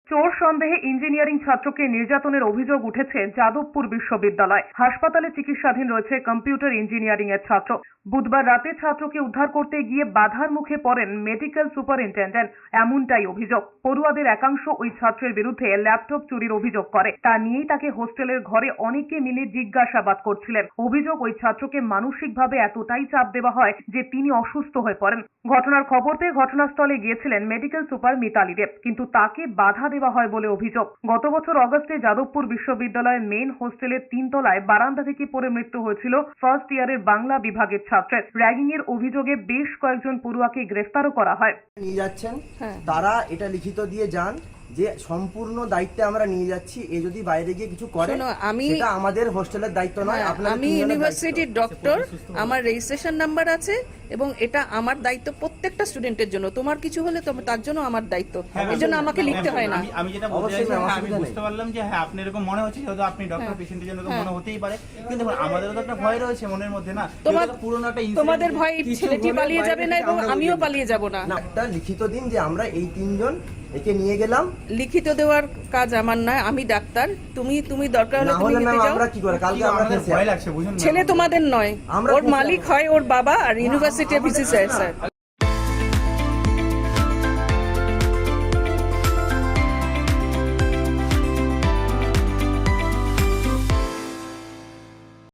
চোর সন্দেহে ইঞ্জিনিয়ারিং ছাত্রকে নির্যাতনের অভিযোগ উঠেছে যাদবপুর বিশ্ববিদ্যালয়। হাসপাতালে চিকিৎসাধীন রয়েছে কম্পিউটার ইঞ্জিনিয়ারিং এর ছাত্র। বুধবার রাতে ছাত্রকে উদ্ধার করতে গিয়ে বাধার মুখে পড়েন মেডিকেল সুপারিনটেন্ডেন্ট, এমনটাই অভিযোগ। পড়ুয়াদের একাংশ ওই ছাত্রের বিরুদ্ধে ল্যাপটপ চুরির অভিযোগ করে। তা নিয়েই তাকে হোস্টেলের ঘরে অনেকে মিলে জিজ্ঞাসাবাদ করছিলেন। অভিযোগ, ওই ছাত্রকে মানসিকভাবে এতটাই চাপ দেওয়া হয় যে তিনি অসুস্থ হয়ে পড়েন। ঘটনার খবর পেয়ে ঘটনাস্থলে গিয়েছিলেন মেডিকেল সুপার মিতালি দেব, কিন্তু তাকে বাধা দেওয়া হয় বলে অভিযোগ। গত বছর অগস্টে যাদবপুর বিশ্ববিদ্যালয়ের মেইন হোস্টেলের 3 তলায় বারান্দা থেকে পড়ে মৃত্যু হয়েছিল ফার্স্ট ইয়ারের বাংলা বিভাগের ছাত্রের। র্যাগিং এর অভিযোগে বেশ কয়েকজন পড়ুয়াকে গ্রেফতারও করা হয়। নিয়ে যাচ্ছেন তারা এটা লিখিত দিয়ে যান যে সম্পূর্ণ দায়িত্বে আমরা নিয়ে যাচ্ছি, এ যদি বাইরে গিয়ে কিছু করে সেটা আমাদের হোস্টেলের দায়িত্ব নয়। আমি ইউনিভার্সিটির ডক্টর, আমার রেজিস্ট্রেশন নাম্বার আছে এবং এটা আমার দায়িত্ব প্রত্যেকটা স্টুডেন্টের জন্য। তোমার কিছু হলে তার জন্য আমার দায়িত্ব, এর জন্য আমাকে লিখতে হয় না। আমি যেটা বলতে চাইছি, আমি বুঝতে পারলাম যে হ্যাঁ আপনি এরকম মনে হচ্ছে, যেহেতু আপনি ডক্টর, পেশেন্টের জন্য তো মনে হতেই পারে, কিন্তু আমাদেরও তো একটা ভয় রয়েছে মনের মধ্যে না। তোমাদের ভয় ছেলেটি পালিয়ে যাবে না এবং আমিও পালিয়ে যাব না। একটা লিখিত দিন যে আমরা এই 3 জন একে নিয়ে গেলাম। লিখিত দেওয়ার কাজ আমার নয়, আমি ডাক্তার। তুমি দরকার হলে তুমি নিতে যাও। আমরা কি করে কালকে আমরা ভয় লাগছে, বুঝুন না। ছেলে তোমাদের নয়, ওর মালিক হয় ওর বাবা আর ইউনিভার্সিটির ভিসি স্যার।